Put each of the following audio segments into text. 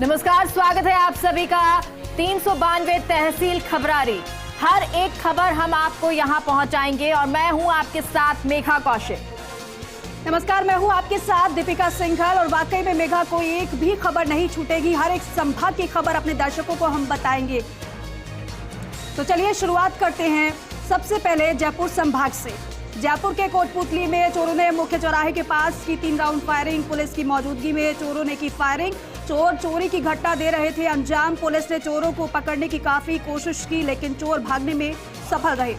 नमस्कार, स्वागत है आप सभी का 392 तहसील खबरारी। हर एक खबर हम आपको यहां पहुंचाएंगे और मैं हूं आपके साथ मेघा कौशिक। नमस्कार, मैं हूं आपके साथ दीपिका सिंघल और वाकई में मेघा कोई एक भी खबर नहीं छूटेगी। हर एक संभाग की खबर अपने दर्शकों को हम बताएंगे। तो चलिए शुरुआत करते हैं सबसे पहले जयपुर संभाग से। जयपुर के कोटपुतली में चोरों ने मुख्य चौराहे के पास की 3 राउंड फायरिंग। पुलिस की मौजूदगी में चोरों ने की फायरिंग। चोर चोरी की घटना दे रहे थे अंजाम। पुलिस ने चोरों को पकड़ने की काफी कोशिश की, लेकिन चोर भागने में सफल रहे।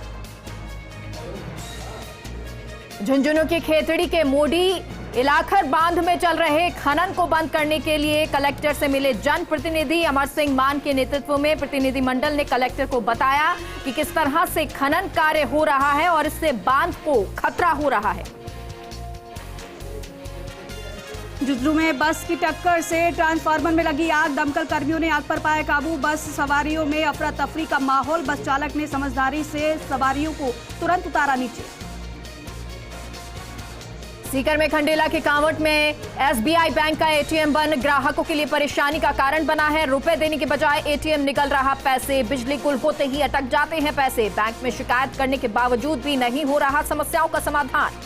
झुंझुनू की खेतड़ी के मोडी इलाखर बांध में चल रहे खनन को बंद करने के लिए कलेक्टर से मिले जनप्रतिनिधि। अमर सिंह मान के नेतृत्व में प्रतिनिधिमंडल ने कलेक्टर को बताया कि किस तरह से खनन कार्य हो रहा है और इससे बांध को खतरा हो रहा है। झुंझुनू में बस की टक्कर से ट्रांसफार्मर में लगी आग। दमकल कर्मियों ने आग पर पाया काबू। बस सवारियों में अफरा तफरी का माहौल। बस चालक ने समझदारी से सवारियों को तुरंत उतारा नीचे। सीकर में खंडेला के कांवट में एसबीआई बैंक का एटीएम बंद, ग्राहकों के लिए परेशानी का कारण बना है। रुपए देने के बजाय एटीएम निकल रहा पैसे। बिजली गुल होते ही अटक जाते हैं पैसे। बैंक में शिकायत करने के बावजूद भी नहीं हो रहा समस्याओं का समाधान।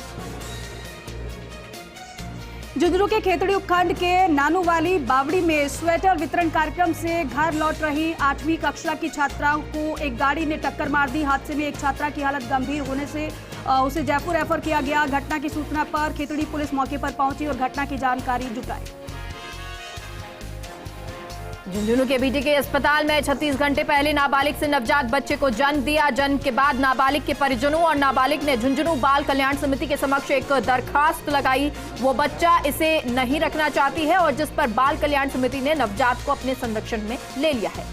झुंझुनू के खेतड़ी उपखंड के नानूवाली बावड़ी में स्वेटर वितरण कार्यक्रम से घर लौट रही 8वीं कक्षा की छात्राओं को एक गाड़ी ने टक्कर मार दी। हादसे में एक छात्रा की हालत गंभीर होने से उसे जयपुर रेफर किया गया। घटना की सूचना पर खेतड़ी पुलिस मौके पर पहुंची और घटना की जानकारी जुटाई। झुंझुनू के बीटीके अस्पताल में 36 घंटे पहले नाबालिग से नवजात बच्चे को जन्म दिया। जन्म के बाद नाबालिग के परिजनों और नाबालिग ने झुंझुनू बाल कल्याण समिति के समक्ष एक दरखास्त लगाई। वो बच्चा इसे नहीं रखना चाहती है और जिस पर बाल कल्याण समिति ने नवजात को अपने संरक्षण में ले लिया है।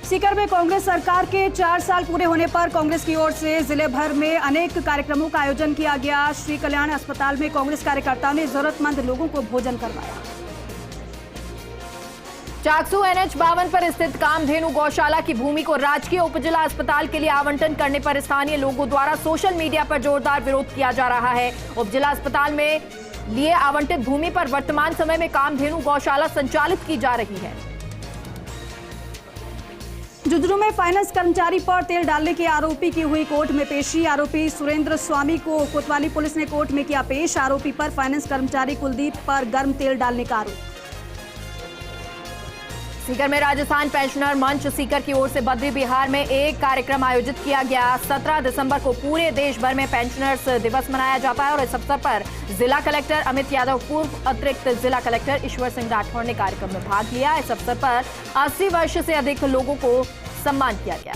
सीकर में कांग्रेस सरकार के 4 साल पूरे होने पर कांग्रेस की ओर से जिले भर में अनेक कार्यक्रमों का आयोजन किया गया। श्री कल्याण अस्पताल में कांग्रेस कार्यकर्ताओं ने जरूरतमंद लोगों को भोजन करवाया। चाकसू NH 52 पर स्थित कामधेनु गौशाला की भूमि को राजकीय उपजिला अस्पताल के लिए आवंटन करने पर स्थानीय लोगों द्वारा सोशल मीडिया पर जोरदार विरोध किया जा रहा है। उपजिला अस्पताल में लिए आवंटित भूमि पर वर्तमान समय में कामधेनु गौशाला संचालित की जा रही है। झुंझुनू में फाइनेंस कर्मचारी पर तेल डालने के आरोपी की हुई कोर्ट में पेशी। आरोपी सुरेंद्र स्वामी को कोतवाली पुलिस ने कोर्ट में किया पेश। आरोपी पर फाइनेंस कर्मचारी कुलदीप पर गर्म तेल डालने का आरोप। सीकर में राजस्थान पेंशनर मंच सीकर की ओर से बद्री बिहार में एक कार्यक्रम आयोजित किया गया। 17 दिसंबर को पूरे देश भर में पेंशनर्स दिवस मनाया जाता है और इस अवसर पर जिला कलेक्टर अमित यादव, पूर्व अतिरिक्त जिला कलेक्टर ईश्वर सिंह राठौर ने कार्यक्रम में भाग लिया। इस अवसर पर 80 वर्ष से अधिक लोगों को सम्मान किया गया।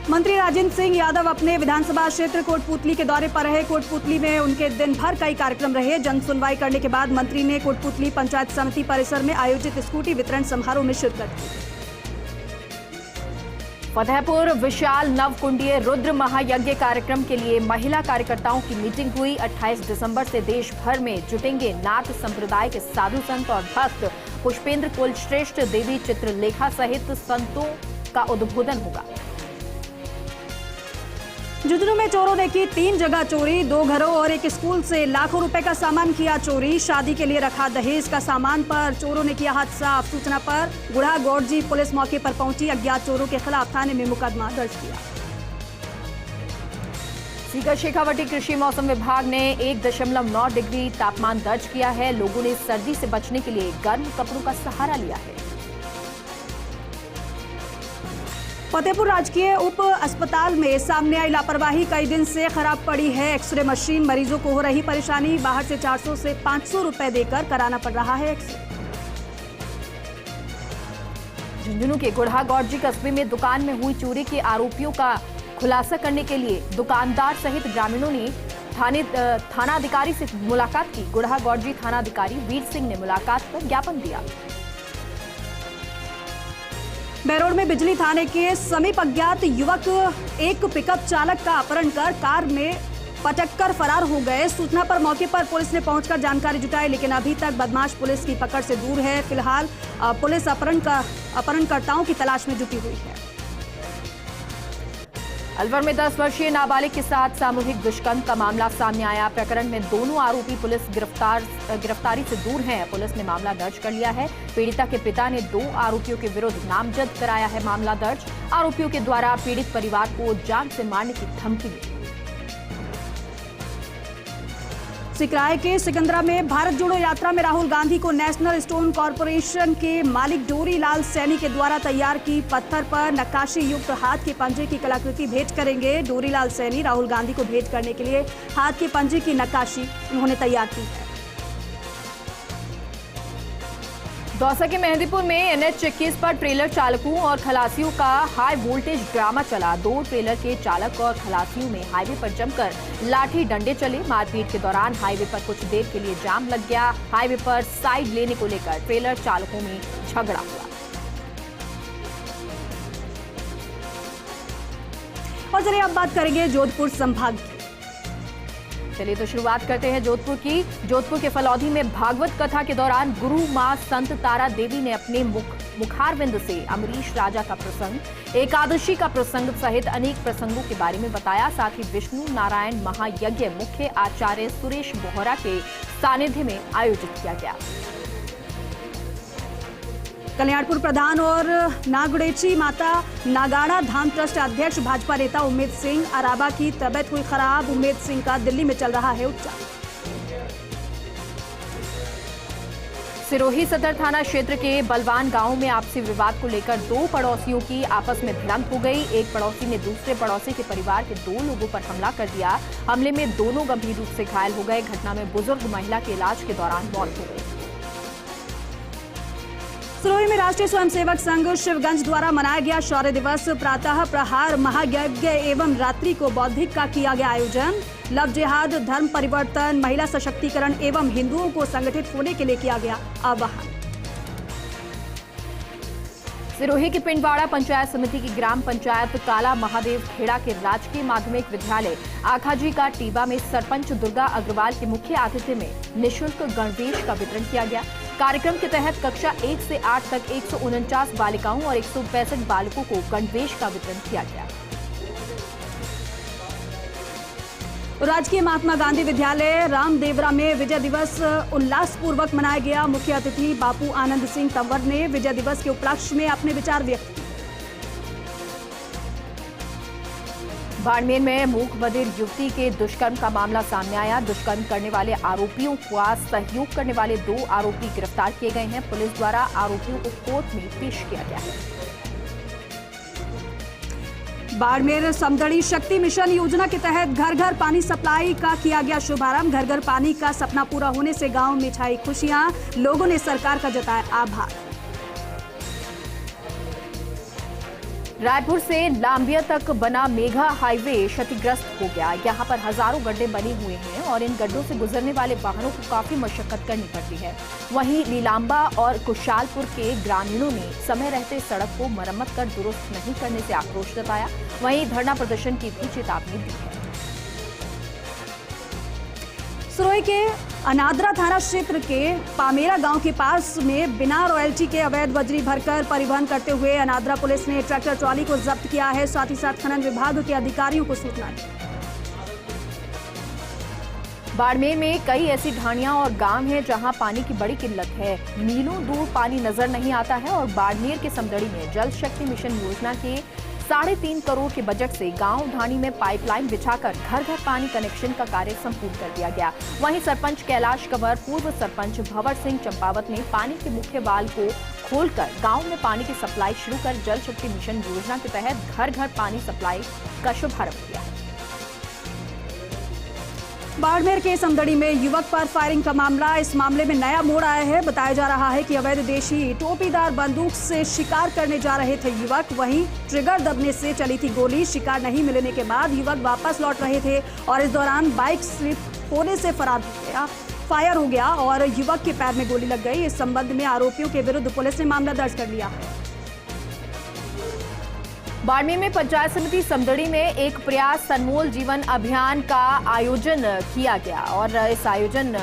मंत्री राजेंद्र सिंह यादव अपने विधानसभा क्षेत्र कोटपुतली के दौरे पर रहे। कोटपुतली में उनके दिन भर कई कार्यक्रम रहे। जन सुनवाई करने के बाद मंत्री ने कोटपुतली पंचायत समिति परिसर में आयोजित स्कूटी वितरण समारोह में शिरकत की। फतेहपुर विशाल नवकुंडीय रुद्र महायज्ञ कार्यक्रम के लिए महिला कार्यकर्ताओं की मीटिंग हुई। 28 दिसंबर से देश भर में जुटेंगे नाथ संप्रदाय के साधु संत और भक्त। पुष्पेंद्र कुलश्रेष्ठ, देवी चित्रलेखा सहित संतों का उद्बोधन होगा। झुंझुनू में चोरों ने की 3 जगह चोरी। 2 घरों और एक स्कूल से लाखों रुपए का सामान किया चोरी। शादी के लिए रखा दहेज का सामान पर चोरों ने किया हाथ साफ। सूचना पर गुढ़ा गौड़जी पुलिस मौके पर पहुंची। अज्ञात चोरों के खिलाफ थाने में मुकदमा दर्ज किया। सीकर शेखावटी कृषि मौसम विभाग ने 1.9 डिग्री तापमान दर्ज किया है। लोगों ने सर्दी से बचने के लिए गर्म कपड़ों का सहारा लिया है। फतेहपुर राजकीय उप अस्पताल में सामने आई लापरवाही। कई दिन से खराब पड़ी है एक्सरे मशीन। मरीजों को हो रही परेशानी। बाहर से 400 से 500 रुपए देकर कराना पड़ रहा है एक्सरे। झुंझुनू के गुढ़ा गौड़जी कस्बे में दुकान में हुई चोरी के आरोपियों का खुलासा करने के लिए दुकानदार सहित ग्रामीणों ने थानाधिकारी से मुलाकात की। गुढ़ा गौड़जी थानाधिकारी वीर सिंह ने मुलाकात कर ज्ञापन दिया। बेरोड में बिजली थाने के समीप अज्ञात युवक एक पिकअप चालक का अपहरण कर कार में पटककर फरार हो गए। सूचना पर मौके पर पुलिस ने पहुंचकर जानकारी जुटाई, लेकिन अभी तक बदमाश पुलिस की पकड़ से दूर है। फिलहाल पुलिस अपहरणकर्ताओं की तलाश में जुटी हुई है। अलवर में 10 वर्षीय नाबालिग के साथ सामूहिक दुष्कर्म का मामला सामने आया। प्रकरण में दोनों आरोपी पुलिस गिरफ्तारी से दूर हैं। पुलिस ने मामला दर्ज कर लिया है। पीड़िता के पिता ने 2 आरोपियों के विरुद्ध नामजद कराया है मामला दर्ज। आरोपियों के द्वारा पीड़ित परिवार को जान से मारने की धमकी दी। सिकराय के सिकंदरा में भारत जोड़ो यात्रा में राहुल गांधी को नेशनल स्टोन कॉरपोरेशन के मालिक डोरी लाल सैनी के द्वारा तैयार की पत्थर पर नक्काशी युक्त हाथ के पंजे की कलाकृति भेंट करेंगे। डोरी लाल सैनी राहुल गांधी को भेंट करने के लिए हाथ के पंजे की नक्काशी उन्होंने तैयार की है। दौसा के मेहंदीपुर में NH 21 पर ट्रेलर चालकों और खलासियों का हाई वोल्टेज ड्रामा चला। 2 ट्रेलर के चालक और खलासियों में हाईवे पर जमकर लाठी डंडे चले। मारपीट के दौरान हाईवे पर कुछ देर के लिए जाम लग गया। हाईवे पर साइड लेने को लेकर ट्रेलर चालकों में झगड़ा हुआ। और चलिए अब बात करेंगे जोधपुर संभाग की। चलिए तो शुरुआत करते हैं जोधपुर की। जोधपुर के फलौदी में भागवत कथा के दौरान गुरु मां संत तारा देवी ने अपने मुखारविंद से अमरीश राजा का प्रसंग, एकादशी का प्रसंग सहित अनेक प्रसंगों के बारे में बताया। साथ ही विष्णु नारायण महायज्ञ मुख्य आचार्य सुरेश बोहरा के सानिध्य में आयोजित किया गया। कल्याणपुर प्रधान और नागुड़ेची माता नागाड़ा धाम ट्रस्ट अध्यक्ष भाजपा नेता उम्मेद सिंह अराबा की तबीयत हुई खराब। उम्मेद सिंह का दिल्ली में चल रहा है उपचार। सिरोही सदर थाना क्षेत्र के बलवान गांव में आपसी विवाद को लेकर 2 पड़ोसियों की आपस में भिड़ंत हो गई। एक पड़ोसी ने दूसरे पड़ोसी के परिवार के 2 लोगों पर हमला कर दिया। हमले में दोनों गंभीर रूप से घायल हो गए। घटना में बुजुर्ग महिला के इलाज के दौरान मौत हो गई। सिरोही में राष्ट्रीय स्वयंसेवक संघ शिवगंज द्वारा मनाया गया शौर्य दिवस। प्रातः प्रहार महायज्ञ एवं रात्रि को बौद्धिक का किया गया आयोजन। लव जिहाद, धर्म परिवर्तन, महिला सशक्तिकरण एवं हिंदुओं को संगठित होने के लिए किया गया आह्वान। सिरोही के पिंडवाड़ा पंचायत समिति की ग्राम पंचायत काला महादेव खेड़ा के राजकीय माध्यमिक विद्यालय आखाजी का टीबा में सरपंच दुर्गा अग्रवाल के मुख्य आतिथ्य में निःशुल्क गणवेश का वितरण किया गया। कार्यक्रम के तहत कक्षा 1 से 8 तक 149 बालिकाओं और 165 बालकों को गणवेश का वितरण किया गया। राजकीय महात्मा गांधी विद्यालय रामदेवरा में विजय दिवस उल्लासपूर्वक मनाया गया। मुख्य अतिथि बापू आनंद सिंह तंवर ने विजय दिवस के उपलक्ष्य में अपने विचार व्यक्त किए। बाड़मेर में मूक बधिर युवती के दुष्कर्म का मामला सामने आया। दुष्कर्म करने वाले आरोपियों का सहयोग करने वाले 2 आरोपी गिरफ्तार किए गए हैं। पुलिस द्वारा आरोपियों को कोर्ट में पेश किया गया है। बाड़मेर समदड़ी शक्ति मिशन योजना के तहत घर घर पानी सप्लाई का किया गया शुभारंभ। घर घर पानी का सपना पूरा होने से गांव में छाई खुशियां। लोगों ने सरकार का जताया आभार। रायपुर से लांबिया तक बना मेगा हाईवे क्षतिग्रस्त हो गया। यहां पर हजारों गड्ढे बने हुए हैं और इन गड्ढों से गुजरने वाले वाहनों को काफी मशक्कत करनी पड़ती है। वहीं लीलांबा और कुशालपुर के ग्रामीणों ने समय रहते सड़क को मरम्मत कर दुरुस्त नहीं करने से आक्रोश जताया। वहीं धरना प्रदर्शन की भी चेतावनी दी है। सिरोही के अनादरा थाना क्षेत्र के पामेरा गांव के पास में बिना रॉयल्टी के अवैध बजरी भरकर परिवहन करते हुए अनादरा पुलिस ने ट्रैक्टर ट्रॉली को जब्त किया है। साथ ही साथ खनन विभाग के अधिकारियों को सूचना दी। बाड़मेर में कई ऐसी ढाणियां और गांव हैं जहां पानी की बड़ी किल्लत है। मीलों दूर पानी नजर नहीं आता है और बाड़मेर के समदड़ी में जल शक्ति मिशन योजना के 3.5 करोड़ के बजट से गांव ढाणी में पाइपलाइन बिछाकर घर घर पानी कनेक्शन का कार्य संपूर्ण कर दिया गया। वहीं सरपंच कैलाश कंवर, पूर्व सरपंच भंवर सिंह चंपावत ने पानी के मुख्य वाल्व को खोलकर गांव में पानी की सप्लाई शुरू कर जल शक्ति मिशन योजना के तहत घर घर पानी सप्लाई का शुभारंभ किया। बाड़मेर के समदड़ी में युवक पर फायरिंग का मामला। इस मामले में नया मोड़ आया है। बताया जा रहा है कि अवैध देशी टोपीदार बंदूक से शिकार करने जा रहे थे युवक। वहीं ट्रिगर दबने से चली थी गोली। शिकार नहीं मिलने के बाद युवक वापस लौट रहे थे और इस दौरान बाइक स्लिप होने से फरार हो गया। फायर हो गया और युवक के पैर में गोली लग गई। इस संबंध में आरोपियों के विरुद्ध पुलिस ने मामला दर्ज कर लिया है। बाड़मेर में पंचायत समिति समदड़ी में एक प्रयास अनमोल जीवन अभियान का आयोजन किया गया और इस आयोजन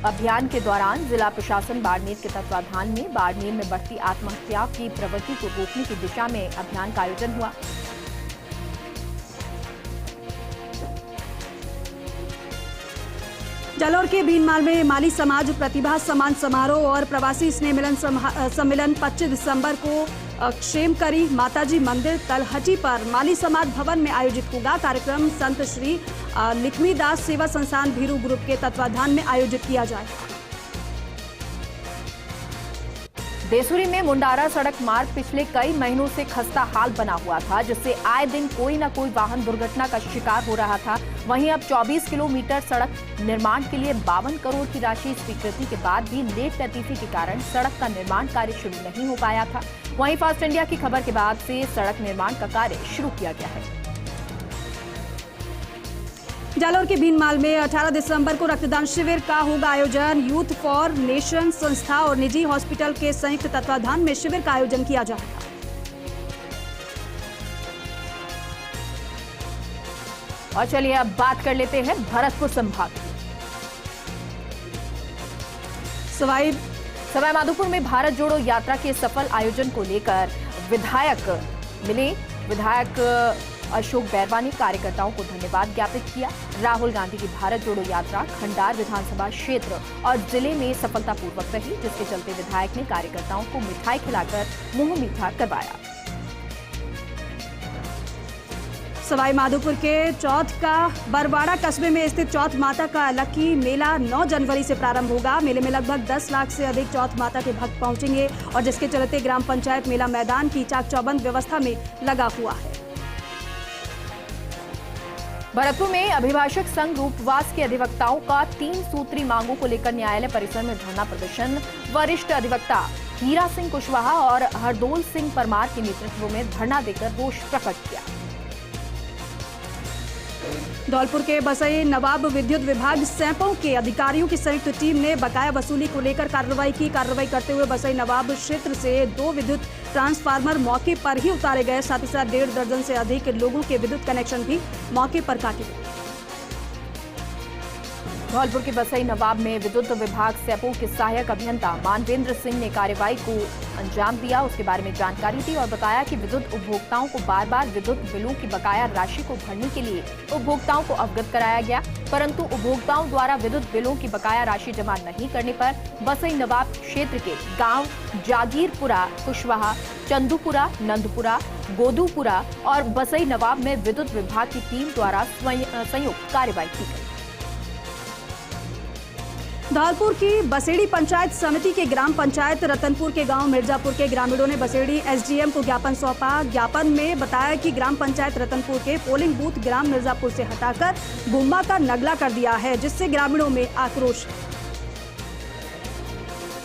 अभियान के दौरान जिला प्रशासन बाड़मेर के तत्वाधान में बाड़मेर में बढ़ती आत्महत्या की प्रवृत्ति को रोकने की दिशा में अभियान का आयोजन हुआ। जालौर के भीनमाल में माली समाज प्रतिभा सम्मान समारोह और प्रवासी स्नेह मिलन सम्मेलन 25 दिसंबर को क्षेमकरी माताजी मंदिर तलहटी पर माली समाज भवन में आयोजित होगा। कार्यक्रम संत श्री लक्ष्मीदास सेवा संस्थान भीरू ग्रुप के तत्वाधान में आयोजित किया जाएगा। देसुरी में मुंडारा सड़क मार्ग पिछले कई महीनों से खस्ता हाल बना हुआ था, जिससे आए दिन कोई न कोई वाहन दुर्घटना का शिकार हो रहा था। वहीं अब 24 किलोमीटर सड़क निर्माण के लिए 52 करोड़ की राशि स्वीकृति के बाद भी लेट लतीफी के कारण सड़क का निर्माण कार्य शुरू नहीं हो पाया था। वहीं फास्ट इंडिया की खबर के बाद से सड़क निर्माण का कार्य शुरू किया गया है। जालौर के भीनमाल में 18 दिसंबर को रक्तदान शिविर का होगा आयोजन। यूथ फॉर नेशन संस्था और निजी हॉस्पिटल के संयुक्त तत्वाधान में शिविर का आयोजन किया जाएगा। और चलिए अब बात कर लेते हैं भरतपुर संभाग की। सवाई माधोपुर में भारत जोड़ो यात्रा के सफल आयोजन को लेकर विधायक मिले। विधायक अशोक बैरवा ने कार्यकर्ताओं को धन्यवाद ज्ञापित किया। राहुल गांधी की भारत जोड़ो यात्रा खंडार विधानसभा क्षेत्र और जिले में सफलतापूर्वक रही, जिसके चलते विधायक ने कार्यकर्ताओं को मिठाई खिलाकर मुंह मीठा करवाया। सवाई माधोपुर के चौथ का बरवाड़ा कस्बे में स्थित चौथ माता का लकी मेला 9 जनवरी से प्रारंभ होगा। मेले में लगभग 10 लाख से अधिक चौथ माता के भक्त पहुंचेंगे और जिसके चलते ग्राम पंचायत मेला मैदान की चाक चौबंद व्यवस्था में लगा हुआ है। भरतपुर में अभिभाषक संघ रूपवास के अधिवक्ताओं का 3 सूत्री मांगों को लेकर न्यायालय परिसर में धरना प्रदर्शन। वरिष्ठ अधिवक्ता हीरा सिंह कुशवाहा और हरदोल सिंह परमार के नेतृत्व में धरना देकर रोष प्रकट किया। धौलपुर के बसई नवाब विद्युत विभाग सैंपो के अधिकारियों की संयुक्त टीम ने बकाया वसूली को लेकर कार्रवाई की। कार्रवाई करते हुए बसई नवाब क्षेत्र से 2 विद्युत ट्रांसफार्मर मौके पर ही उतारे गए। साथ ही साथ 1.5 दर्जन से अधिक लोगों के विद्युत कनेक्शन भी मौके पर काटे गए। धौलपुर के बसई नवाब में विद्युत विभाग सैपो के सहायक अभियंता मानवेंद्र सिंह ने कार्रवाई को अंजाम दिया। उसके बारे में जानकारी दी और बताया कि विद्युत उपभोक्ताओं को बार बार विद्युत बिलों की बकाया राशि को भरने के लिए उपभोक्ताओं को अवगत कराया गया, परंतु उपभोक्ताओं द्वारा विद्युत बिलों की बकाया राशि जमा नहीं करने पर बसई नवाब क्षेत्र के गाँव जागीरपुरा, कुशवाहा, चंदूपुरा, नंदपुरा, गोदूपुरा और बसई नवाब में विद्युत विभाग की टीम द्वारा संयुक्त कार्रवाई की गई। धौलपुर की बसेड़ी पंचायत समिति के ग्राम पंचायत रतनपुर के गांव मिर्जापुर के ग्रामीणों ने बसेड़ी एसडीएम को ज्ञापन सौंपा। ज्ञापन में बताया कि ग्राम पंचायत रतनपुर के पोलिंग बूथ ग्राम मिर्जापुर से हटाकर गुम्बा का नगला कर दिया है, जिससे ग्रामीणों में आक्रोश।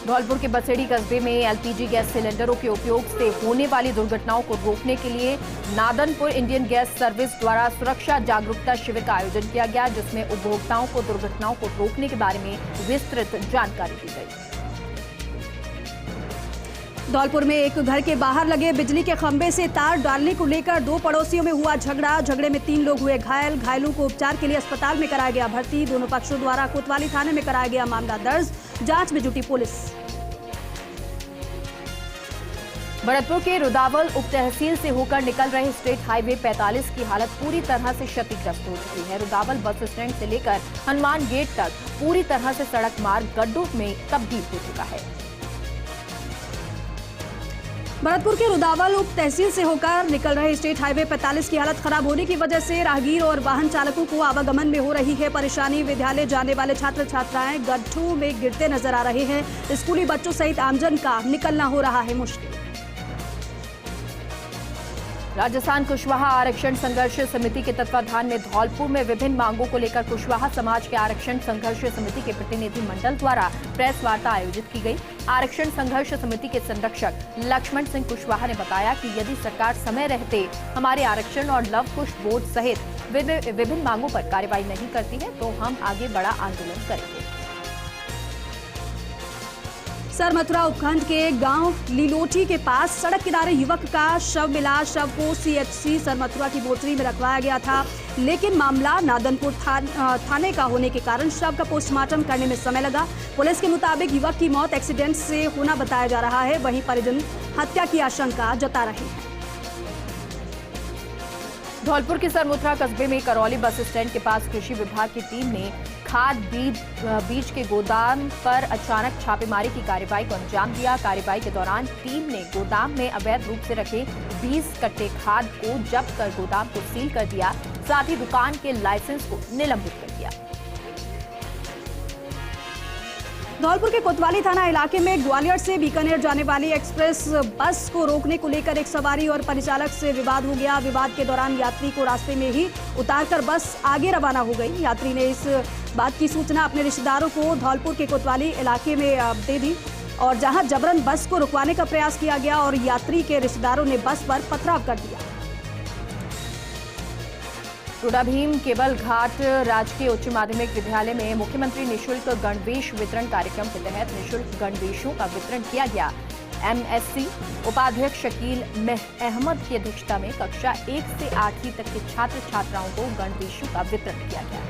धौलपुर के बसेड़ी कस्बे में एलपीजी गैस सिलेंडरों के उपयोग से होने वाली दुर्घटनाओं को रोकने के लिए नादनपुर इंडियन गैस सर्विस द्वारा सुरक्षा जागरूकता शिविर का आयोजन किया गया, जिसमें उपभोक्ताओं को दुर्घटनाओं को रोकने के बारे में विस्तृत जानकारी दी गई। धौलपुर में एक घर के बाहर लगे बिजली के खंभे से तार डालने को लेकर 2 पड़ोसियों में हुआ झगड़ा। झगड़े में 3 लोग हुए घायल। घायलों को उपचार के लिए अस्पताल में कराया गया भर्ती। दोनों पक्षों द्वारा कोतवाली थाने में कराया गया मामला दर्ज। जांच में जुटी पुलिस। भरतपुर के रुदावल उप तहसील से होकर निकल रहे स्टेट हाईवे 45 की हालत पूरी तरह से क्षतिग्रस्त हो चुकी है। रुदावल बस स्टैंड से लेकर हनुमान गेट तक पूरी तरह से सड़क मार्ग गड्ढों में तब्दील हो चुका है। भरतपुर के रुदावल उप तहसील से होकर निकल रहे स्टेट हाईवे 45 की हालत खराब होने की वजह से राहगीर और वाहन चालकों को आवागमन में हो रही है परेशानी। विद्यालय जाने वाले छात्र छात्राएं गड्ढों में गिरते नजर आ रहे हैं। स्कूली बच्चों सहित आमजन का निकलना हो रहा है मुश्किल। राजस्थान कुशवाहा आरक्षण संघर्ष समिति के तत्वाधान में धौलपुर में विभिन्न मांगों को लेकर कुशवाहा समाज के आरक्षण संघर्ष समिति के प्रतिनिधि मंडल द्वारा प्रेस वार्ता आयोजित की गई। आरक्षण संघर्ष समिति के संरक्षक लक्ष्मण सिंह कुशवाहा ने बताया कि यदि सरकार समय रहते हमारे आरक्षण और लव कुश बोर्ड सहित विभिन्न मांगों पर कार्रवाई नहीं करती है तो हम आगे बड़ा आंदोलन करेंगे। सर मथुरा उपखंड के गांव लीलोटी के पास सड़क किनारे युवक का शव मिला। शव को सीएचसी सर मथुरा की मोर्चरी में रखवाया गया था, लेकिन मामला नादनपुर थाने का होने के कारण शव का पोस्टमार्टम करने में समय लगा। पुलिस के मुताबिक युवक की मौत एक्सीडेंट से होना बताया जा रहा है, वहीं परिजन हत्या की आशंका जता रहे हैं। धौलपुर के सरमुथरा कस्बे में करौली बस स्टैंड के पास कृषि विभाग की टीम ने खाद बीज के गोदाम पर अचानक छापेमारी की कार्रवाई को अंजाम दिया। कार्रवाई के दौरान टीम ने गोदाम में अवैध रूप से रखे 20 कट्टे खाद को जब्त कर गोदाम को सील कर दिया, साथ ही दुकान के लाइसेंस को निलंबित कर दिया। धौलपुर के कोतवाली थाना इलाके में ग्वालियर से बीकानेर जाने वाली एक्सप्रेस बस को रोकने को लेकर एक सवारी और परिचालक से विवाद हो गया। विवाद के दौरान यात्री को रास्ते में ही उतारकर बस आगे रवाना हो गई। यात्री ने इस बात की सूचना अपने रिश्तेदारों को धौलपुर के कोतवाली इलाके में दे दी और जहां जबरन बस को रुकवाने का प्रयास किया गया और यात्री के रिश्तेदारों ने बस पर पथराव कर दिया। टोडा भीम केबल घाट राजकीय उच्च माध्यमिक विद्यालय में मुख्यमंत्री निशुल्क गणवेश वितरण कार्यक्रम के तहत निशुल्क गणवेशों का वितरण किया गया। एमएससी उपाध्यक्ष शकील अहमद की अध्यक्षता में कक्षा 1 से 8वीं तक के छात्र छात्राओं को गणवेशों का वितरण किया गया।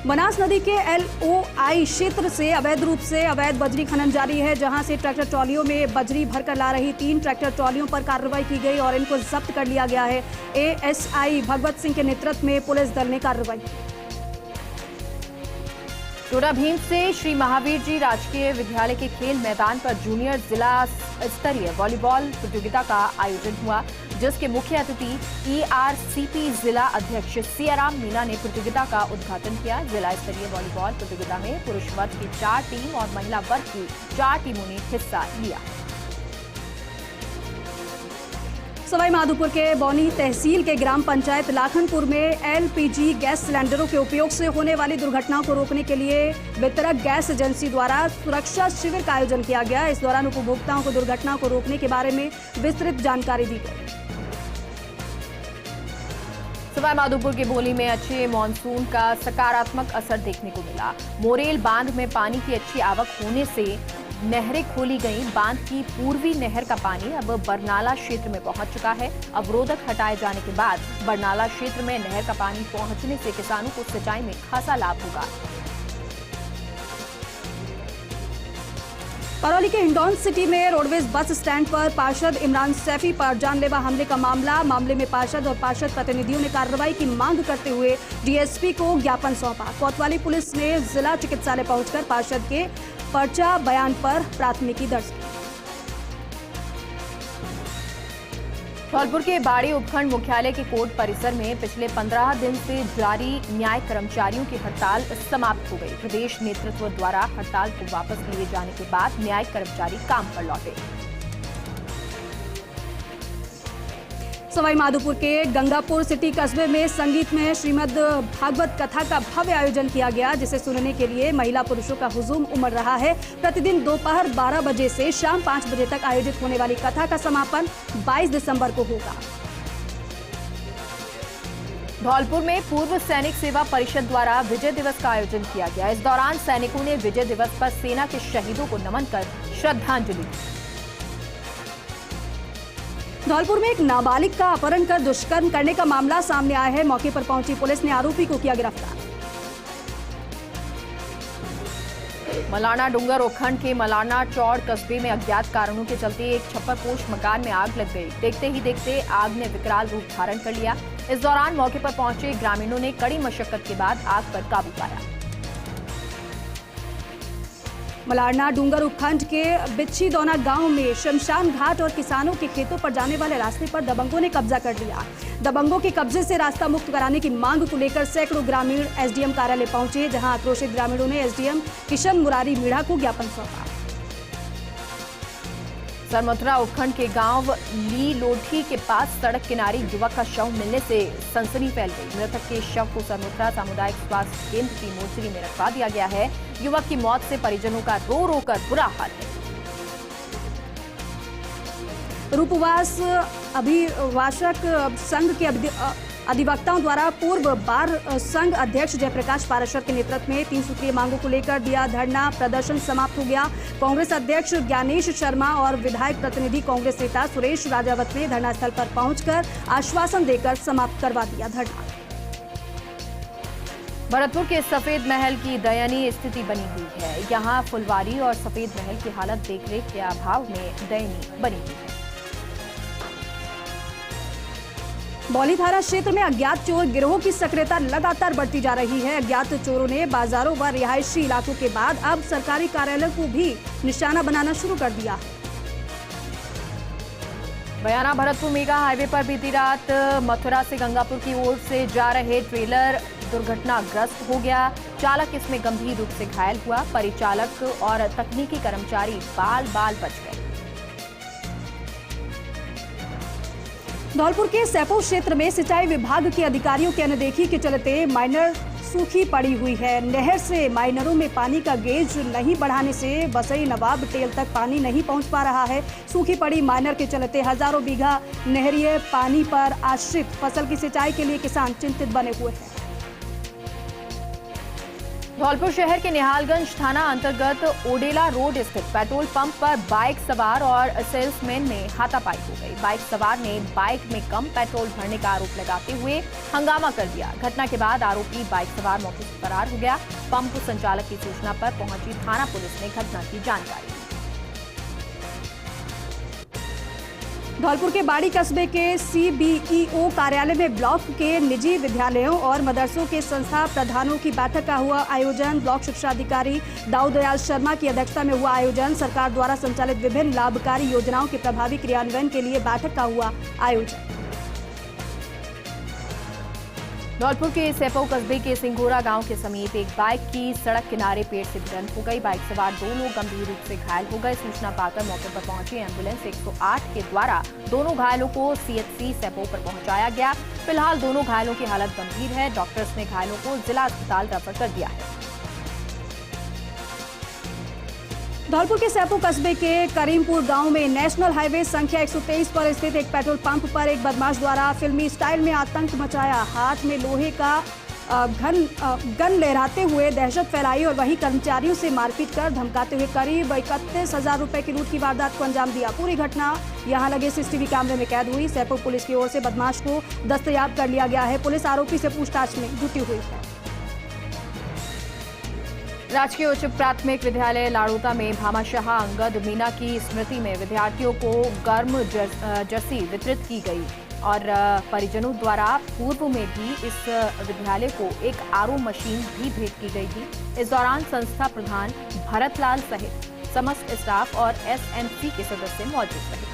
बनास नदी के LOI क्षेत्र से अवैध रूप से अवैध बजरी खनन जारी है, जहां से ट्रैक्टर ट्रॉलियों में बजरी भरकर ला रही 3 ट्रैक्टर ट्रॉलियों पर कार्रवाई की गई और इनको जब्त कर लिया गया है। ASI भगवत सिंह के नेतृत्व में पुलिस दल ने कार्रवाई की। टोडा भीम से श्री महावीर जी राजकीय विद्यालय के खेल मैदान पर जूनियर जिला स्तरीय वॉलीबॉल प्रतियोगिता का आयोजन हुआ, जिसके मुख्य अतिथि ERCP जिला अध्यक्ष सियाराम मीना ने प्रतियोगिता का उद्घाटन किया। जिला स्तरीय वॉलीबॉल प्रतियोगिता में पुरुष वर्ग की 4 टीम और महिला वर्ग की 4 टीमों ने हिस्सा लिया। सवाई माधोपुर के बौनी तहसील के ग्राम पंचायत लाखनपुर में LPG गैस सिलेंडरों के उपयोग से होने वाली दुर्घटनाओं को रोकने के लिए वितरक गैस एजेंसी द्वारा सुरक्षा शिविर का आयोजन किया गया। इस दौरान उपभोक्ताओं को दुर्घटनाओं को रोकने के बारे में विस्तृत जानकारी दी गई। सवाई माधोपुर के बोली में अच्छे मानसून का सकारात्मक असर देखने को मिला। मोरेल बांध में पानी की अच्छी आवक होने से नहरें खोली गई। बांध की पूर्वी नहर का पानी अब बरनाला क्षेत्र में पहुंच चुका है। अवरोधक हटाए जाने के बाद बरनाला क्षेत्र में नहर का पानी पहुंचने से किसानों को सिंचाई में खासा लाभ होगा। करौली के हिंडौन सिटी में रोडवेज बस स्टैंड पर पार्षद इमरान सैफी पर जानलेवा हमले का मामले में पार्षद और पार्षद प्रतिनिधियों ने कार्रवाई की मांग करते हुए DSP को ज्ञापन सौंपा। कोतवाली पुलिस ने जिला चिकित्सालय पहुंचकर पार्षद के पर्चा बयान पर प्राथमिकी दर्ज की। धौलपुर के बाड़ी उपखंड मुख्यालय के कोर्ट परिसर में पिछले 15 दिन से जारी न्याय कर्मचारियों की हड़ताल समाप्त हो गई। प्रदेश नेतृत्व द्वारा हड़ताल को वापस लिए जाने के बाद न्यायिक कर्मचारी काम पर लौटे। सवाई माधोपुर के गंगापुर सिटी कस्बे में संगीत में श्रीमद् भागवत कथा का भव्य आयोजन किया गया, जिसे सुनने के लिए महिला पुरुषों का हुजूम उमड़ रहा है। प्रतिदिन दोपहर 12 बजे से शाम 5 बजे तक आयोजित होने वाली कथा का समापन 22 दिसंबर को होगा। धौलपुर में पूर्व सैनिक सेवा परिषद द्वारा विजय दिवस का आयोजन किया गया। इस दौरान सैनिकों ने विजय दिवस पर सेना के शहीदों को नमन कर श्रद्धांजलि दी। धौलपुर में एक नाबालिग का अपहरण कर दुष्कर्म करने का मामला सामने आया है। मौके पर पहुंची पुलिस ने आरोपी को किया गिरफ्तार। मलारना डूंगर उपखंड के मलारना चौड़ कस्बे में अज्ञात कारणों के चलते एक छप्परपोश मकान में आग लग गई। देखते ही देखते आग ने विकराल रूप धारण कर लिया। इस दौरान मौके पर पहुंचे ग्रामीणों ने कड़ी मशक्कत के बाद आग पर काबू पाया। मलारना डूंगर उपखंड के बिच्छी दौना गांव में शमशान घाट और किसानों के खेतों पर जाने वाले रास्ते पर दबंगों ने कब्जा कर लिया। दबंगों के कब्जे से रास्ता मुक्त कराने की मांग को लेकर सैकड़ों ग्रामीण SDM कार्यालय पहुंचे, जहां आक्रोशित ग्रामीणों ने SDM किशन मुरारी मीणा को ज्ञापन सौंपा। सरमुथरा उपखंड के गांव ली लोठी के पास सड़क किनारे युवक का शव मिलने से सनसनी फैल गई। मृतक के शव को सरमुथरा सामुदायिक स्वास्थ्य केंद्र की मोर्चरी में रखवा दिया गया है। युवक की मौत से परिजनों का रो रो कर बुरा हाल है। रूपवास अभिभाषक संघ के अधिवक्ताओं द्वारा पूर्व बार संघ अध्यक्ष जयप्रकाश पाराशर के नेतृत्व में 3 सूत्रीय मांगों को लेकर दिया धरना प्रदर्शन समाप्त हो गया। कांग्रेस अध्यक्ष ज्ञानेश शर्मा और विधायक प्रतिनिधि कांग्रेस नेता सुरेश राजावत ने धरनास्थल पर पहुंचकर आश्वासन देकर समाप्त करवा दिया धरना। भरतपुर के सफेद महल की दयनीय स्थिति बनी हुई है। यहाँ फुलवारी और सफेद महल की हालत देखरेख के अभाव में दयनीय बनी हुई है। बौली थाना क्षेत्र में अज्ञात चोर गिरोह की सक्रियता लगातार बढ़ती जा रही है। अज्ञात चोरों ने बाजारों व रिहायशी इलाकों के बाद अब सरकारी कार्यालय को भी निशाना बनाना शुरू कर दिया। बयाना भरतपुर मेगा हाईवे पर बीती रात मथुरा से गंगापुर की ओर से जा रहे ट्रेलर दुर्घटनाग्रस्त हो गया। चालक इसमें गंभीर रूप से घायल हुआ। परिचालक और तकनीकी कर्मचारी बाल बाल बच गए। धौलपुर के सैपो क्षेत्र में सिंचाई विभाग के अधिकारियों की अनदेखी के चलते माइनर सूखी पड़ी हुई है। नहर से माइनरों में पानी का गेज नहीं बढ़ाने से बसई नवाब टेल तक पानी नहीं पहुंच पा रहा है। सूखी पड़ी माइनर के चलते हजारों बीघा नहरीय पानी पर आश्रित फसल की सिंचाई के लिए किसान चिंतित बने हुए हैं। धौलपुर शहर के निहालगंज थाना अंतर्गत ओडेला रोड स्थित पेट्रोल पंप पर बाइक सवार और सेल्समैन में हाथापाई हो गई। बाइक सवार ने बाइक में कम पेट्रोल भरने का आरोप लगाते हुए हंगामा कर दिया। घटना के बाद आरोपी बाइक सवार मौके से फरार हो गया। पंप संचालक की सूचना पर पहुंची थाना पुलिस ने घटना की जानकारी दी। धौलपुर के बाड़ी कस्बे के CBEO कार्यालय में ब्लॉक के निजी विद्यालयों और मदरसों के संस्था प्रधानों की बैठक का हुआ आयोजन। ब्लॉक शिक्षा अधिकारी दाऊद दयाल शर्मा की अध्यक्षता में हुआ आयोजन। सरकार द्वारा संचालित विभिन्न लाभकारी योजनाओं के प्रभावी क्रियान्वयन के लिए बैठक का हुआ आयोजन। धौलपुर के सैपो कस्बे के सिंगोरा गांव के समीप एक बाइक की सड़क किनारे पेड़ से भिड़ंत हो गई। बाइक सवार 2 लोग गंभीर रूप से घायल हो गए। सूचना पाकर मौके पर पहुंची एम्बुलेंस 108 के द्वारा दोनों घायलों को CHC सैपो पर पहुंचाया गया। फिलहाल दोनों घायलों की हालत गंभीर है। डॉक्टर्स ने घायलों को जिला अस्पताल रेफर कर दिया है। धौलपुर के सैपो कस्बे के करीमपुर गांव में नेशनल हाईवे संख्या 123 पर स्थित एक पेट्रोल पंप पर एक बदमाश द्वारा फिल्मी स्टाइल में आतंक मचाया। हाथ में लोहे का गन लहराते हुए दहशत फैलाई और वहीं कर्मचारियों से मारपीट कर धमकाते हुए करीब 31,000 रुपए की लूट की वारदात को अंजाम दिया। पूरी घटना यहां लगे CCTV कैमरे में कैद हुई। सैपो पुलिस की ओर से बदमाश को दस्तयाब कर लिया गया है। पुलिस आरोपी से पूछताछ में जुटी हुई है। राजकीय उच्च प्राथमिक विद्यालय लाड़ोता में भामाशाह अंगद मीना की स्मृति में विद्यार्थियों को गर्म जर्सी वितरित की गई और परिजनों द्वारा पूर्व में भी इस विद्यालय को एक RO मशीन भी भेंट की गई थी। इस दौरान संस्था प्रधान भरतलाल सहित समस्त स्टाफ और SMC के सदस्य मौजूद रहे।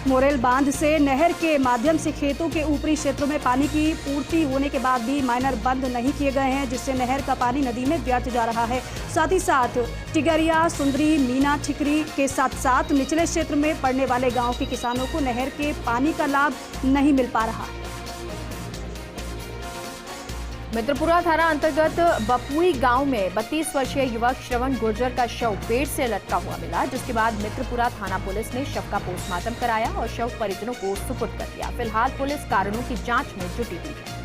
मोरेल बांध से नहर के माध्यम से खेतों के ऊपरी क्षेत्रों में पानी की पूर्ति होने के बाद भी माइनर बंद नहीं किए गए हैं, जिससे नहर का पानी नदी में व्यर्थ जा रहा है। साथ ही साथ टिगरिया, सुंदरी, मीना, ठिकरी के साथ साथ निचले क्षेत्र में पड़ने वाले गांव के किसानों को नहर के पानी का लाभ नहीं मिल पा रहा है। मित्रपुरा थाना अंतर्गत बपुई गांव में 32 वर्षीय युवक श्रवण गुर्जर का शव पेड़ से लटका हुआ मिला, जिसके बाद मित्रपुरा थाना पुलिस ने शव का पोस्टमार्टम कराया और शव परिजनों को सुपुर्द कर दिया। फिलहाल पुलिस कारणों की जांच में जुटी हुई है।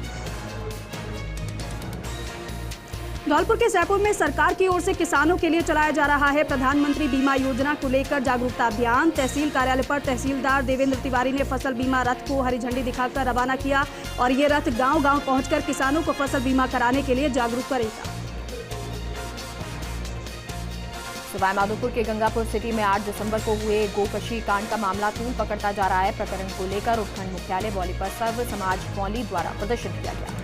धौलपुर के सैपो में सरकार की ओर से किसानों के लिए चलाया जा रहा है प्रधानमंत्री बीमा योजना को लेकर जागरूकता अभियान। तहसील कार्यालय पर तहसीलदार देवेंद्र तिवारी ने फसल बीमा रथ को हरी झंडी दिखाकर रवाना किया और ये रथ गांव-गांव पहुंचकर किसानों को फसल बीमा कराने के लिए जागरूक करेगा। सवाईमाधोपुर के गंगापुर सिटी में 8 दिसंबर को हुए गोकशी कांड का मामला तूल पकड़ता जा रहा है। प्रकरण को लेकर उपखंड मुख्यालय बौली पर सर्व समाज बौली द्वारा प्रदर्शन किया गया।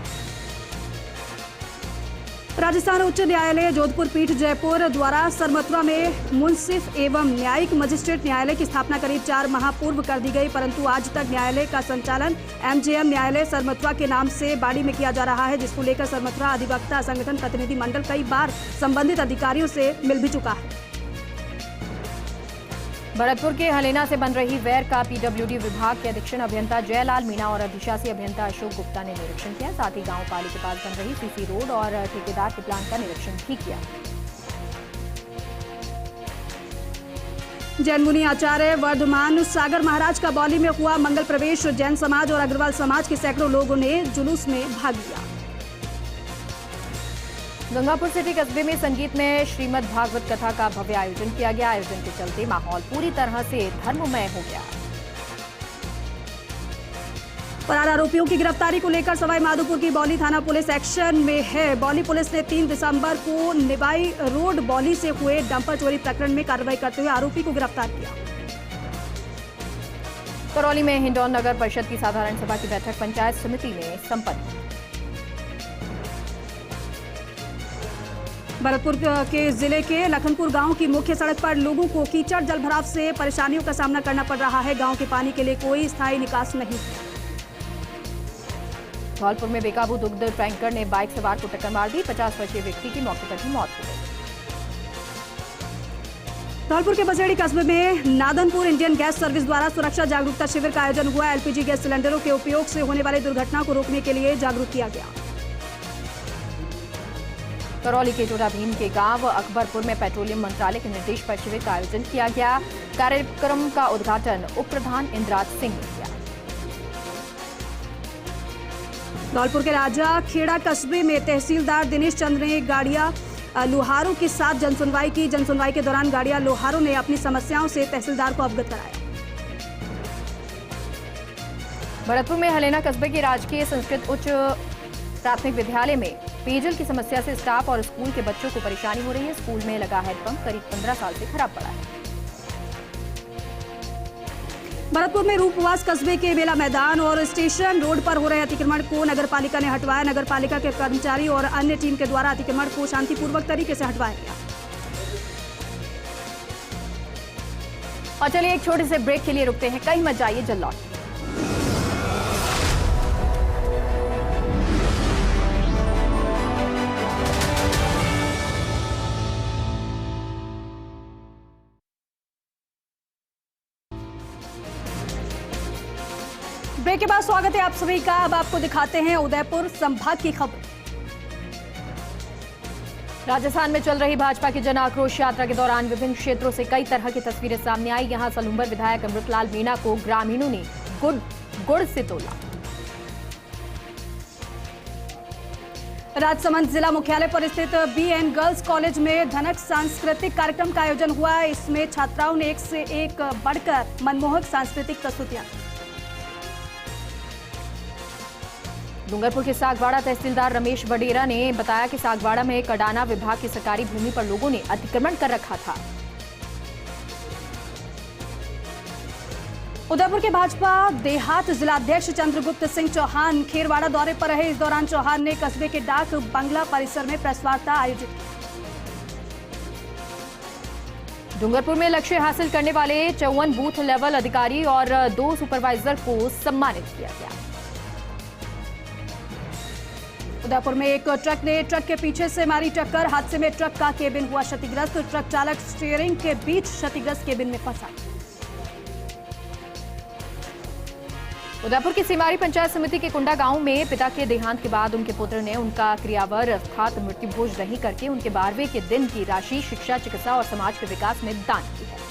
राजस्थान उच्च न्यायालय जोधपुर पीठ जयपुर द्वारा सरमथुरा में मुंसिफ एवं न्यायिक मजिस्ट्रेट न्यायालय की स्थापना करीब 4 माह पूर्व कर दी गई, परंतु आज तक न्यायालय का संचालन MJM न्यायालय सरमथुरा के नाम से बाड़ी में किया जा रहा है, जिसको लेकर सरमथुरा अधिवक्ता संगठन प्रतिनिधि मंडल कई बार संबंधित अधिकारियों से मिल भी चुका है। भरतपुर के हलेना से बन रही वेयर का PWD विभाग के अधीक्षण अभियंता जयलाल मीणा और अधिशासी अभियंता अशोक गुप्ता ने निरीक्षण किया। साथ ही गांव पाली के पास बन रही CC रोड और ठेकेदार के प्लान का निरीक्षण भी किया। जैन मुनि आचार्य वर्धमान सागर महाराज का बौली में हुआ मंगल प्रवेश। जैन समाज और अग्रवाल समाज के सैकड़ों लोगों ने जुलूस में भाग लिया। गंगापुर सिटी कस्बे में संगीत में श्रीमद् भागवत कथा का भव्य आयोजन किया गया। आयोजन के चलते माहौल पूरी तरह से धर्ममय हो गया। फरार आरोपियों की गिरफ्तारी को लेकर सवाईमाधोपुर की बौली थाना पुलिस एक्शन में है। बौली पुलिस ने 3 दिसंबर को निबाई रोड बौली से हुए डंपर चोरी प्रकरण में कार्रवाई करते हुए आरोपी को गिरफ्तार किया। करौली में हिंडौन नगर परिषद की साधारण सभा की बैठक पंचायत समिति में संपन्न। भरतपुर के जिले के लखनपुर गांव की मुख्य सड़क पर लोगों को कीचड़ जलभराव से परेशानियों का सामना करना पड़ रहा है। गांव के पानी के लिए कोई स्थायी निकास नहीं। धौलपुर में बेकाबू दुग्ध टैंकर ने बाइक सवार को टक्कर मार दी। 50 वर्षीय व्यक्ति की मौके पर ही मौत हो गई। धौलपुर के बसेड़ी कस्बे में नादनपुर इंडियन गैस सर्विस द्वारा सुरक्षा जागरूकता शिविर का आयोजन हुआ। एलपीजी गैस सिलेंडरों के उपयोग से होने वाली दुर्घटना को रोकने के लिए जागरूक किया गया। करौली के टोडा भीम के गांव अकबरपुर में पेट्रोलियम मंत्रालय के निर्देश पर शिविर का आयोजन किया गया। कार्यक्रम का उद्घाटन उप प्रधान इंद्राज सिंह ने किया। धौलपुर के राजा खेड़ा कस्बे में तहसीलदार दिनेश चंद्र ने गाड़िया लोहारों के साथ जनसुनवाई की। जनसुनवाई के दौरान गाड़िया लोहारों ने अपनी समस्याओं से तहसीलदार को अवगत कराया। भरतपुर में हलेना कस्बे के राजकीय संस्कृत उच्च प्राथमिक विद्यालय में पेयजल की समस्या से स्टाफ और स्कूल के बच्चों को परेशानी हो रही है। स्कूल में लगा हैंडपंप करीब 15 साल से खराब पड़ा है। भरतपुर में रूपवास कस्बे के मेला मैदान और स्टेशन रोड पर हो रहे अतिक्रमण को नगरपालिका ने हटवाया। नगरपालिका के कर्मचारी और अन्य टीम के द्वारा अतिक्रमण को शांतिपूर्वक तरीके से हटवाया गया। और चलिए एक छोटे से ब्रेक के लिए रुकते हैं, कहीं मत जाइए, जल्द लौट। ब्रेक के बाद स्वागत है आप सभी का। अब आपको दिखाते हैं उदयपुर संभाग की खबर। राजस्थान में चल रही भाजपा की जन आक्रोश यात्रा के दौरान विभिन्न क्षेत्रों से कई तरह की तस्वीरें सामने आई। यहां सलूंबर विधायक अमृतलाल मीणा को ग्रामीणों ने गुड़ से तोला। राजसमंद जिला मुख्यालय पर स्थित बीएन गर्ल्स कॉलेज में धनक सांस्कृतिक कार्यक्रम का आयोजन हुआ। इसमें छात्राओं ने एक से एक बढ़कर मनमोहक सांस्कृतिक प्रस्तुतियां। डूंगरपुर के सागवाड़ा तहसीलदार रमेश वडेरा ने बताया कि सागवाड़ा में कडाना विभाग की सरकारी भूमि पर लोगों ने अतिक्रमण कर रखा था। उदयपुर के भाजपा देहात जिलाध्यक्ष चंद्रगुप्त सिंह चौहान खेरवाड़ा दौरे पर रहे। इस दौरान चौहान ने कस्बे के डाक बंगला परिसर में प्रेस वार्ता आयोजित की। डूंगरपुर में लक्ष्य हासिल करने वाले 54 बूथ लेवल अधिकारी और 2 सुपरवाइजर को सम्मानित किया गया। उदयपुर में एक ट्रक ने ट्रक के पीछे से मारी टक्कर। हादसे में ट्रक का केबिन हुआ क्षतिग्रस्त। ट्रक चालक स्टीयरिंग के बीच क्षतिग्रस्त केबिन में फंसा। उदयपुर की सिमारी पंचायत समिति के कुंडा गांव में पिता के देहांत के बाद उनके पुत्र ने उनका क्रियावर अर्थात मृत्यु भोज नहीं करके उनके 12वें के दिन की राशि शिक्षा, चिकित्सा और समाज के विकास में दान की है।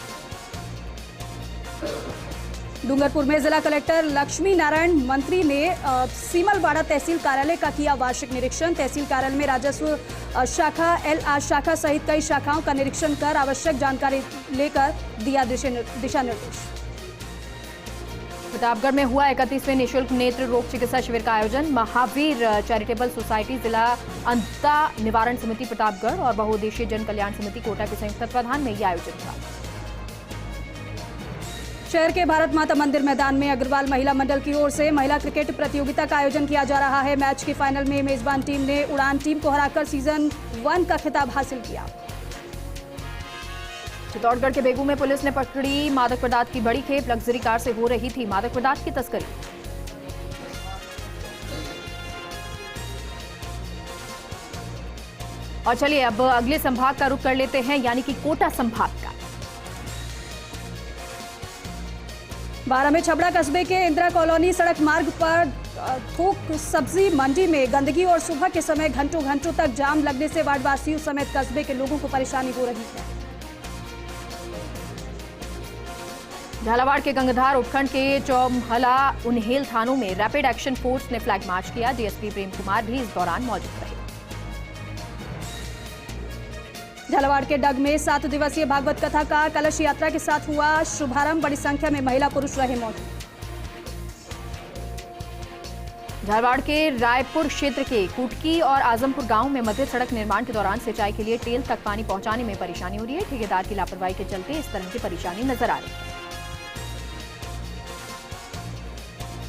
डूंगरपुर में जिला कलेक्टर लक्ष्मी नारायण मंत्री ने सीमलवाड़ा तहसील कार्यालय का किया वार्षिक निरीक्षण। तहसील कार्यालय में राजस्व शाखा, एलआर शाखा सहित कई शाखाओं का निरीक्षण कर आवश्यक जानकारी लेकर दिया दिशा निर्देश। प्रतापगढ़ में हुआ 31वें निःशुल्क नेत्र रोग चिकित्सा शिविर का आयोजन। महावीर चैरिटेबल सोसाइटी, जिला अंधा निवारण समिति प्रतापगढ़ और बहुउद्देशीय जन कल्याण समिति कोटा के संयुक्त तत्वाधान में यह आयोजन था। शहर के भारत माता मंदिर मैदान में अग्रवाल महिला मंडल की ओर से महिला क्रिकेट प्रतियोगिता का आयोजन किया जा रहा है। मैच के फाइनल में मेजबान टीम ने उड़ान टीम को हराकर सीजन 1 का खिताब हासिल किया। चित्तौड़गढ़ के बेगू में पुलिस ने पकड़ी मादक पदार्थ की बड़ी खेप। लग्जरी कार से हो रही थी मादक पदार्थ की तस्करी। और चलिए अब अगले संभाग का रुख कर लेते हैं, यानी कि कोटा संभाग का। बारा में छबड़ा कस्बे के इंदिरा कॉलोनी सड़क मार्ग पर थोक सब्जी मंडी में गंदगी और सुबह के समय घंटों घंटों तक जाम लगने से वार्डवासियों समेत कस्बे के लोगों को परेशानी हो रही है। झालावाड़ के गंगाधार उपखंड के चौमहला उन्हेल थानों में रैपिड एक्शन फोर्स ने फ्लैग मार्च किया। डीएसपी प्रेम कुमार भी इस दौरान मौजूद रहे। झालावाड़ के डग में 7 दिवसीय भागवत कथा का कलश यात्रा के साथ हुआ शुभारंभ। बड़ी संख्या में महिला पुरुष रहे मौजूद। झालावाड़ के रायपुर क्षेत्र के कुटकी और आजमपुर गांव में मध्य सड़क निर्माण के दौरान सिंचाई के लिए टेल तक पानी पहुंचाने में परेशानी हो रही है। ठेकेदार की लापरवाही के चलते इस तरह की परेशानी नजर आ रही है।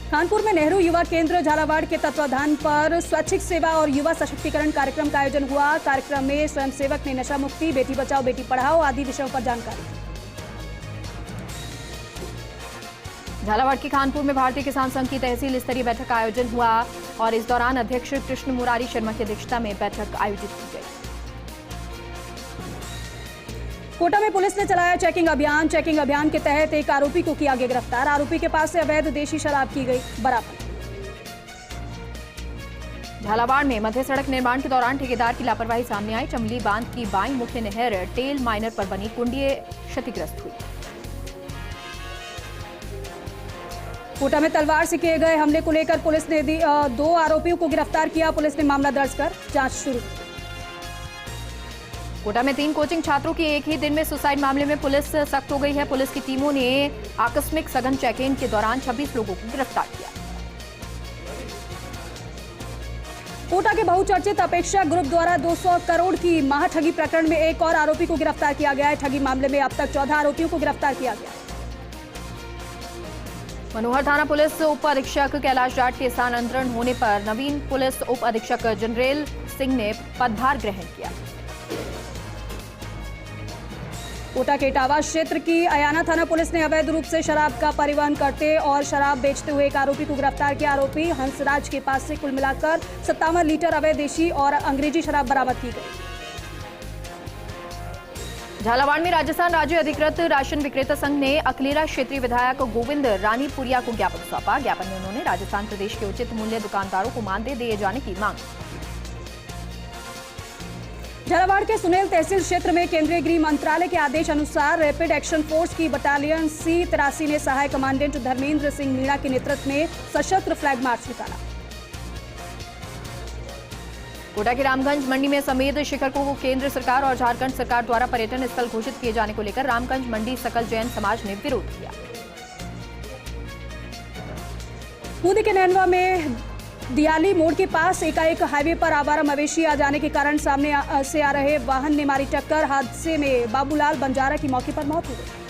कानपुर में नेहरू युवा केंद्र झालावाड़ के तत्वाधान पर स्वैच्छिक सेवा और युवा सशक्तिकरण कार्यक्रम का आयोजन हुआ। कार्यक्रम में स्वयंसेवक ने नशा मुक्ति, बेटी बचाओ बेटी पढ़ाओ आदि विषयों पर जानकारी दी। झालावाड़ के खानपुर में भारतीय किसान संघ की तहसील स्तरीय बैठक का आयोजन हुआ और इस दौरान अध्यक्ष कृष्ण मुरारी शर्मा की अध्यक्षता में बैठक आयोजित की गई। कोटा में पुलिस ने चलाया चेकिंग अभियान। चेकिंग अभियान के तहत एक आरोपी को किया गया गिरफ्तार। आरोपी के पास से अवैध देशी शराब की गई बरामद। झालावाड़ में मध्य सड़क निर्माण के दौरान ठेकेदार की लापरवाही सामने आई। चमली बांध की बाईं मुख्य नहर टेल माइनर पर बनी कुंडी क्षतिग्रस्त हुई। कोटा में तलवार से किए गए हमले को लेकर पुलिस ने 2 आरोपियों को गिरफ्तार किया। पुलिस ने मामला दर्ज कर जांच शुरू की। कोटा में 3 कोचिंग छात्रों की एक ही दिन में सुसाइड मामले में पुलिस सख्त हो गई है। पुलिस की टीमों ने आकस्मिक सघन चेकिंग के दौरान 26 लोगों को गिरफ्तार किया। कोटा के बहुचर्चित अपेक्षा ग्रुप द्वारा 200 करोड़ की महाठगी प्रकरण में एक और आरोपी को गिरफ्तार किया गया है। ठगी मामले में अब तक 14 आरोपियों को गिरफ्तार किया गया। मनोहर थाना पुलिस उप अधीक्षक कैलाश जाट के स्थानांतरण होने पर नवीन पुलिस उप अधीक्षक जनरल सिंह ने पदभार ग्रहण किया। कोटा के इटावा क्षेत्र की अयाना थाना पुलिस ने अवैध रूप से शराब का परिवहन करते और शराब बेचते हुए एक आरोपी को गिरफ्तार किया। आरोपी हंसराज के पास से कुल मिलाकर 57 लीटर अवैध देशी और अंग्रेजी शराब बरामद की गई। झालावाड़ में राजस्थान राज्य अधिकृत राशन विक्रेता संघ ने अकलेरा क्षेत्रीय विधायक गोविंद रानीपुरिया को ज्ञापन सौंपा। ज्ञापन में उन्होंने राजस्थान प्रदेश के उचित मूल्य दुकानदारों को मानदेय दिए जाने की मांग की। झालावाड़ के सुनेल तहसील क्षेत्र में केंद्रीय गृह मंत्रालय के आदेश अनुसार रैपिड एक्शन फोर्स की बटालियन C83 ने सहायक कमांडेंट धर्मेंद्र सिंह मीणा के नेतृत्व में सशस्त्र फ्लैग मार्च निकाला। कोटा के रामगंज मंडी में समेत शिखर को केंद्र सरकार और झारखंड सरकार द्वारा पर्यटन स्थल घोषित किए जाने को लेकर रामगंज मंडी सकल जैन समाज ने विरोध किया। बूंदी के नैनवा में दियाली मोड़ के पास एकाएक हाईवे पर आवारा मवेशी आ जाने के कारण सामने से आ रहे वाहन ने मारी टक्कर। हादसे में बाबूलाल बंजारा की मौके पर मौत हो गई।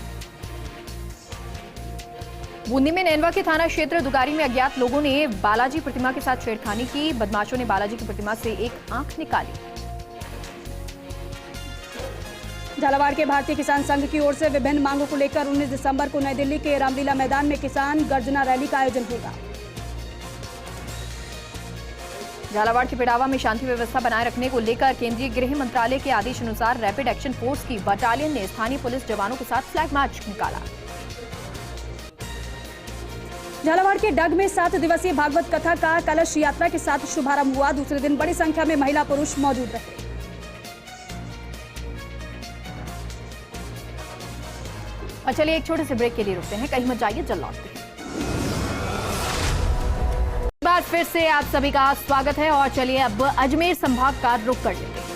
बूंदी में नैनवा के थाना क्षेत्र दुगारी में अज्ञात लोगों ने बालाजी प्रतिमा के साथ छेड़खानी की। बदमाशों ने बालाजी की प्रतिमा से एक आंख निकाली। झालावाड़ के भारतीय किसान संघ की ओर से विभिन्न मांगों को लेकर 19 दिसंबर को नई दिल्ली के रामलीला मैदान में किसान गर्जना रैली का आयोजन होगा। झालावाड़ के पिड़ावा में शांति व्यवस्था बनाए रखने को लेकर केंद्रीय गृह मंत्रालय के आदेश अनुसार रैपिड एक्शन फोर्स की बटालियन ने स्थानीय पुलिस जवानों के साथ फ्लैग मार्च निकाला। झालावाड़ के डग में 7 दिवसीय भागवत कथा का कलश यात्रा के साथ शुभारंभ हुआ। दूसरे दिन बड़ी संख्या में महिला पुरुष मौजूद रहे। और चलिए एक छोटे से ब्रेक के लिए रुकते हैं, कहीं मत जाइए, जल्द लौटते हैं। बार फिर से आप सभी का स्वागत है और चलिए अब अजमेर संभाग का रुख कर लेते हैं।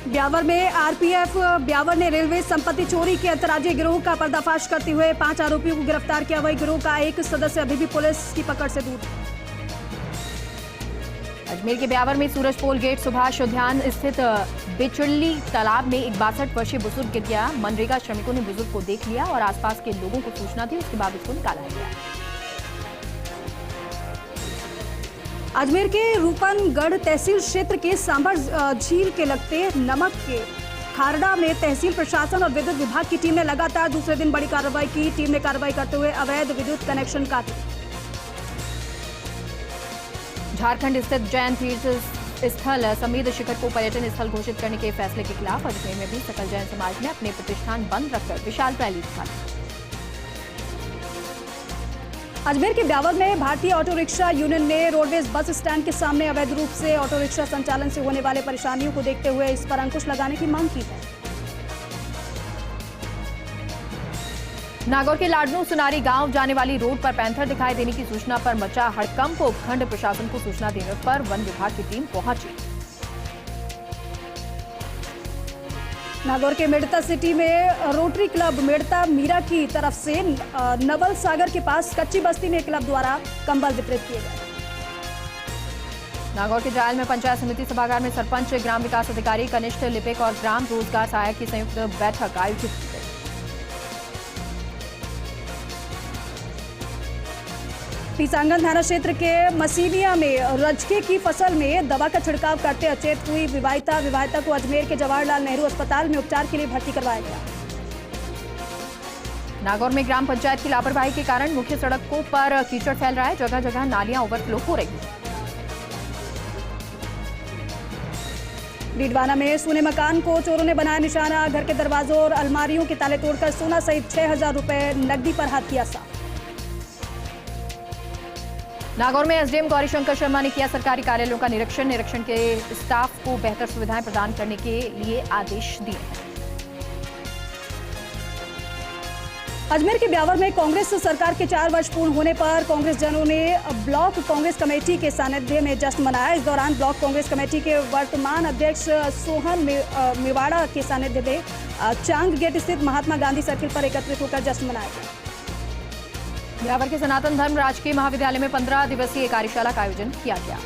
ब्यावर में आरपीएफ ब्यावर ने रेलवे संपत्ति चोरी के अंतर्राज्यीय गिरोह का पर्दाफाश करते हुए 5 आरोपियों को गिरफ्तार किया। वही गिरोह का एक सदस्य अभी भी पुलिस की पकड़ से दूर। अजमेर के ब्यावर में सूरजपोल गेट सुभाष उद्यान स्थित बिचुल्ली तालाब में एक 62 वर्षीय बुजुर्ग गिर गया। मनरेगा श्रमिकों ने बुजुर्ग को देख लिया और आसपास के लोगों को सूचना दी, उसके बाद उसको निकाला गया। अजमेर के रूपनगढ़ तहसील क्षेत्र के सांभर झील के लगते नमक के खारड़ा में तहसील प्रशासन और विद्युत विभाग की टीम ने लगातार दूसरे दिन बड़ी कार्रवाई की। टीम ने कार्रवाई करते हुए अवैध विद्युत कनेक्शन काटे। झारखंड स्थित जैन तीर्थ स्थल समेत शिखर को पर्यटन स्थल घोषित करने के फैसले के खिलाफ अजमेर में भी सकल जैन समाज ने अपने प्रतिष्ठान बंद रखकर विशाल रैली निकाली। अजमेर के ब्यावर में भारतीय ऑटो रिक्शा यूनियन ने रोडवेज बस स्टैंड के सामने अवैध रूप से ऑटो रिक्शा संचालन से होने वाले परेशानियों को देखते हुए इस पर अंकुश लगाने की मांग की है। नागौर के लाडनू सुनारी गांव जाने वाली रोड पर पैंथर दिखाई देने की सूचना पर मचा हड़कंप। उपखंड प्रशासन को सूचना देने पर वन विभाग की टीम पहुंची। नागौर के मेड़ता सिटी में रोटरी क्लब मेड़ता मीरा की तरफ से नवल सागर के पास कच्ची बस्ती में क्लब द्वारा कंबल वितरित किए गए। नागौर के जायल में पंचायत समिति सभागार में सरपंच, ग्राम विकास अधिकारी, कनिष्ठ लिपिक और ग्राम रोजगार सहायक की संयुक्त बैठक आयोजित की गई। पीसांगन थाना क्षेत्र के मसीनिया में रजके की फसल में दवा का छिड़काव करते अचेत हुई विवाहिता को अजमेर के जवाहरलाल नेहरू अस्पताल में उपचार के लिए भर्ती करवाया गया। नागौर में ग्राम पंचायत की लापरवाही के कारण मुख्य सड़कों पर कीचड़ फैल रहा है, जगह जगह नालियां ओवरफ्लो हो रही हैं। डीडवाना में सोने मकान को चोरों ने बनाया निशाना, घर के दरवाजों और अलमारियों के ताले तोड़कर सोना सहित 6,000 रुपए नकदी पर हाथ किया साफ। नागौर में एसडीएम गौरीशंकर शर्मा ने किया सरकारी कार्यालयों का निरीक्षण के स्टाफ को बेहतर सुविधाएं प्रदान करने के लिए आदेश दिए। अजमेर के ब्यावर में कांग्रेस सरकार के 4 वर्ष पूर्ण होने पर कांग्रेस जनों ने ब्लॉक कांग्रेस कमेटी के सानिध्य में जश्न मनाया। इस दौरान ब्लॉक कांग्रेस कमेटी के वर्तमान अध्यक्ष सोहन मेवाड़ा के सानिध्य में चांग गेट स्थित महात्मा गांधी सर्किल पर एकत्रित होकर जश्न मनाया गया। ब्यावर के सनातन धर्म राजकीय महाविद्यालय में 15 दिवसीय कार्यशाला का आयोजन किया गया।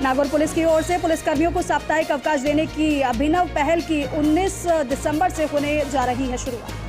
नागौर पुलिस की ओर से पुलिसकर्मियों को साप्ताहिक अवकाश देने की अभिनव पहल की 19 दिसंबर से होने जा रही है शुरुआत।